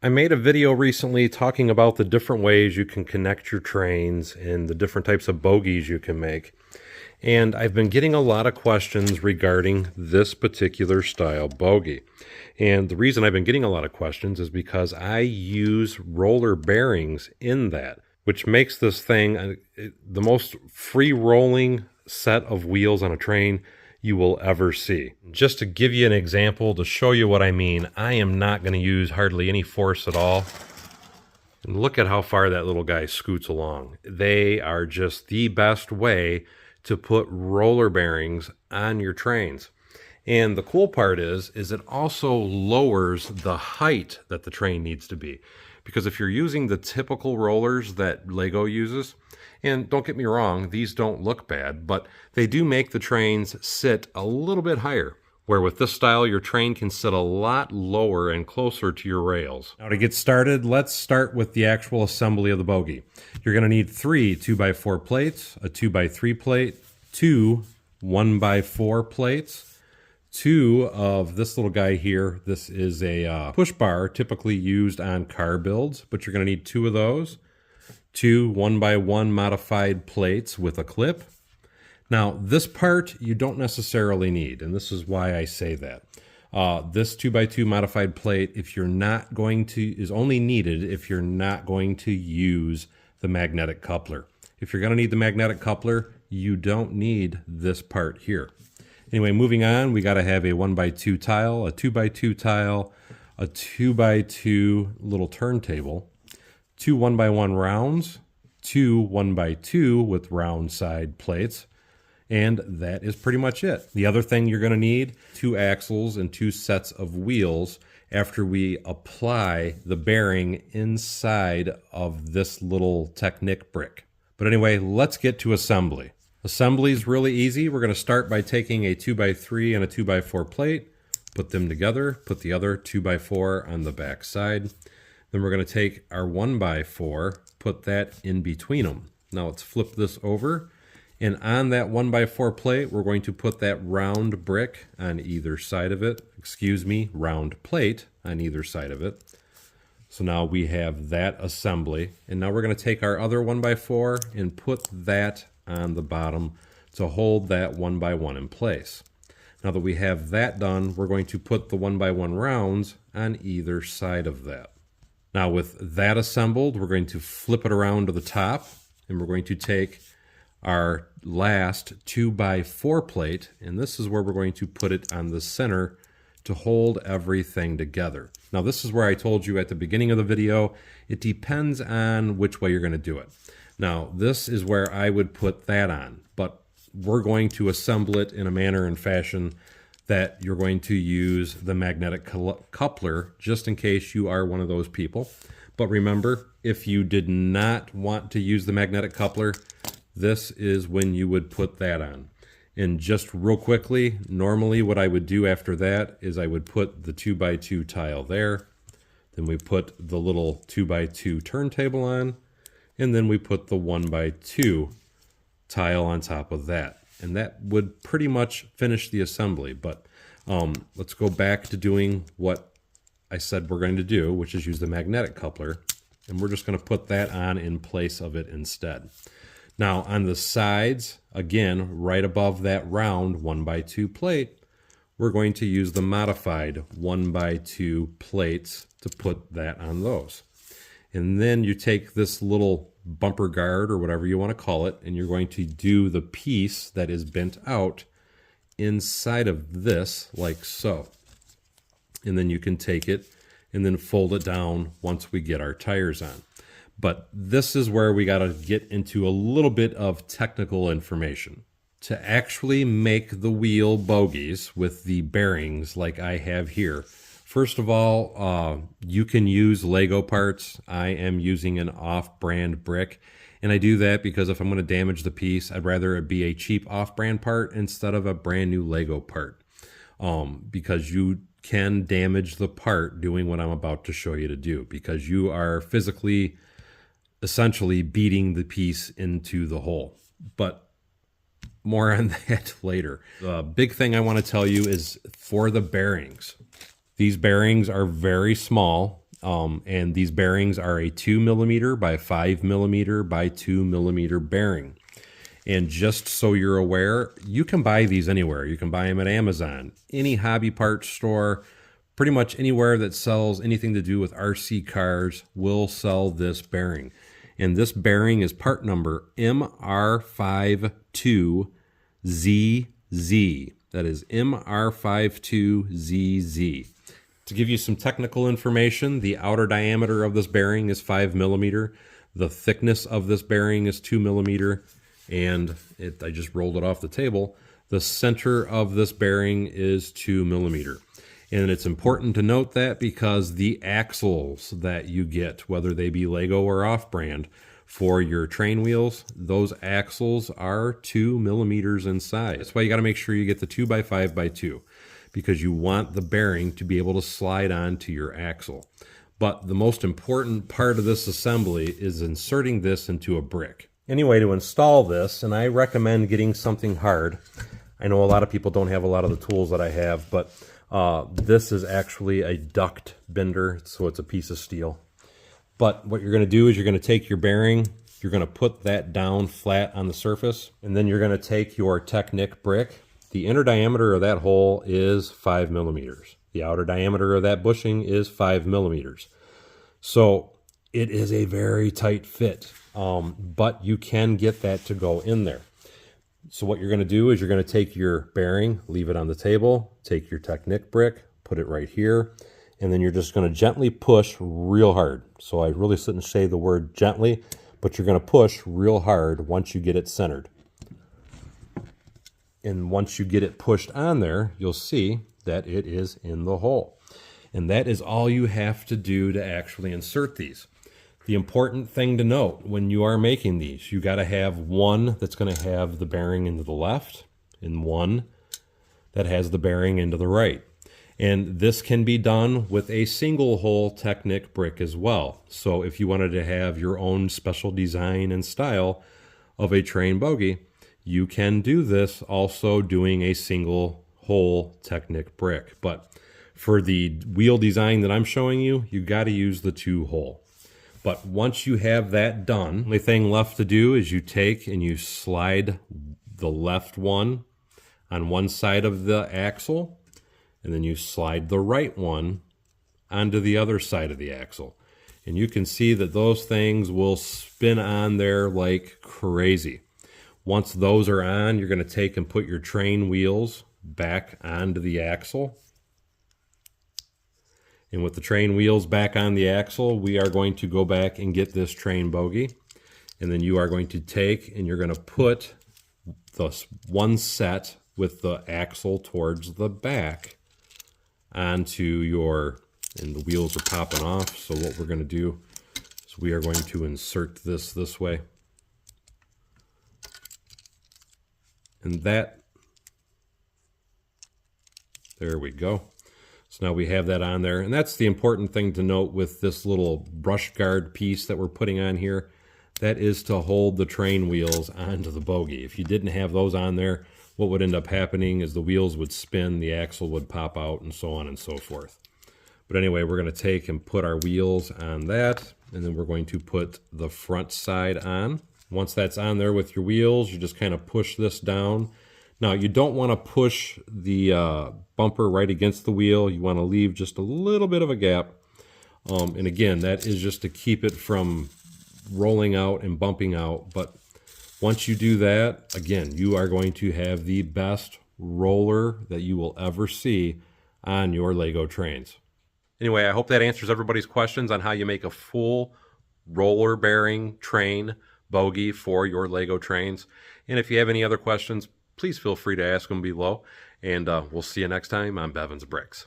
I made a video recently talking about the different ways you can connect your trains and the different types of bogies you can make. And I've been getting a lot of questions regarding this particular style bogie. And the reason I've been getting a lot of questions is because I use roller bearings in that, which makes this thing the most free rolling set of wheels on a train you will ever see. Just to give you an example to show you what I mean, I am not going to use hardly any force at all. And look at how far that little guy scoots along. They are just the best way to put roller bearings on your trains. And the cool part is it also lowers the height that the train needs to be. Because if you're using the typical rollers that Lego uses, and don't get me wrong, these don't look bad, but they do make the trains sit a little bit higher. Where with this style, your train can sit a lot lower and closer to your rails. Now to get started, let's start with the actual assembly of the bogie. You're going to need 3 2x4 plates, a 2x3 plate, 2 1x4 plates, 2 of this little guy here. This is a push bar typically used on car builds, but you're going to need 2 of those. 2 1x1 modified plates with a clip. Now, this part you don't necessarily need, and this is why I say that. This 2x2 modified plate, if you're not going to, is only needed if you're not going to use the magnetic coupler. If you're going to need the magnetic coupler, you don't need this part here. Anyway, moving on, we got to have a 1x2 tile, a 2x2 tile, a 2x2 little turntable, 2 1x1 rounds, 2 1x2 with round side plates, and that is pretty much it. The other thing you're going to need, 2 axles and 2 sets of wheels after we apply the bearing inside of this little Technic brick. But anyway, let's get to assembly. Assembly is really easy. We're going to start by taking a 2x3 and a 2x4 plate, put them together, put the other 2x4 on the back side. Then we're going to take our 1x4, put that in between them. Now let's flip this over. And on that 1x4 plate, we're going to put that round brick on either side of it. Round plate on either side of it. So now we have that assembly. And now we're going to take our other 1x4 and put that on the bottom to hold that 1x1 in place. Now that we have that done, we're going to put the 1x1 rounds on either side of that. Now with that assembled, we're going to flip it around to the top, and we're going to take our last 2x4 plate, and this is where we're going to put it on the center to hold everything together. Now this is where I told you at the beginning of the video, it depends on which way you're going to do it. Now this is where I would put that on, but we're going to assemble it in a manner and fashion that you're going to use the magnetic coupler just in case you are one of those people. But remember, if you did not want to use the magnetic coupler, this is when you would put that on. And just real quickly, normally what I would do after that is I would put the 2x2 tile there. Then we put the little 2x2 turntable on. And then we put the 1x2 tile on top of that. And that would pretty much finish the assembly. But let's go back to doing what I said we're going to do, which is use the magnetic coupler. And we're just going to put that on in place of it instead. Now on the sides, again, right above that round 1x2 plate, we're going to use the modified 1x2 plates to put that on those. And then you take this little bumper guard or whatever you want to call it, and you're going to do the piece that is bent out inside of this like so. And then you can take it and then fold it down once we get our tires on. But this is where we got to get into a little bit of technical information. To actually make the wheel bogies with the bearings like I have here, first of all, you can use Lego parts. I am using an off-brand brick, and I do that because if I'm going to damage the piece, I'd rather it be a cheap off-brand part instead of a brand new Lego part, because you can damage the part doing what I'm about to show you to do, because you are physically essentially beating the piece into the hole. But more on that later. The big thing I want to tell you is for the bearings. These bearings are very small. And these bearings are a 2mm by 5mm by 2mm bearing. And just so you're aware, you can buy these anywhere. You can buy them at Amazon, any hobby parts store, pretty much anywhere that sells anything to do with RC cars will sell this bearing. And this bearing is part number MR52ZZ. That is MR52ZZ. To give you some technical information, the outer diameter of this bearing is 5mm. The thickness of this bearing is 2mm. And I just rolled it off the table. The center of this bearing is 2mm. And it's important to note that because the axles that you get, whether they be Lego or off-brand, for your train wheels, those axles are 2mm in size. That's why you got to make sure you get the 2x5x2, because you want the bearing to be able to slide onto your axle. But the most important part of this assembly is inserting this into a brick. Anyway, to install this, and I recommend getting something hard. I know a lot of people don't have a lot of the tools that I have, but this is actually a duct bender, so it's a piece of steel. But what you're going to do is you're going to take your bearing, you're going to put that down flat on the surface, and then you're going to take your Technic brick. The inner diameter of that hole is 5mm. The outer diameter of that bushing is 5mm. So it is a very tight fit, but you can get that to go in there. So what you're going to do is you're going to take your bearing, leave it on the table, take your Technic brick, put it right here, and then you're just going to gently push real hard. So I really shouldn't say the word gently, but you're going to push real hard once you get it centered. And once you get it pushed on there, you'll see that it is in the hole. And that is all you have to do to actually insert these. The important thing to note when you are making these, you got to have one that's going to have the bearing into the left and one that has the bearing into the right. And this can be done with a single hole Technic brick as well. So if you wanted to have your own special design and style of a train bogie, you can do this also doing a single hole Technic brick. But for the wheel design that I'm showing you, you got to use the 2-hole. But once you have that done, the only thing left to do is you take and you slide the left one on one side of the axle, and then you slide the right one onto the other side of the axle. And you can see that those things will spin on there like crazy. Once those are on, you're going to take and put your train wheels back onto the axle. And with the train wheels back on the axle, we are going to go back and get this train bogie. And then you are going to take and you're going to put the one set with the axle towards the back onto your, and the wheels are popping off. So what we're going to do is we are going to insert this way. And that, there we go. So now we have that on there. And that's the important thing to note with this little brush guard piece that we're putting on here. That is to hold the train wheels onto the bogie. If you didn't have those on there, what would end up happening is the wheels would spin, the axle would pop out, and so on and so forth. But anyway, we're going to take and put our wheels on that, and then we're going to put the front side on. Once that's on there with your wheels, you just kind of push this down. Now, you don't want to push the bumper right against the wheel. You want to leave just a little bit of a gap. And again, that is just to keep it from rolling out and bumping out. But once you do that, again, you are going to have the best roller that you will ever see on your Lego trains. Anyway, I hope that answers everybody's questions on how you make a full roller bearing train bogie for your Lego trains. And if you have any other questions, please feel free to ask them below. And we'll see you next time on Bevins Bricks.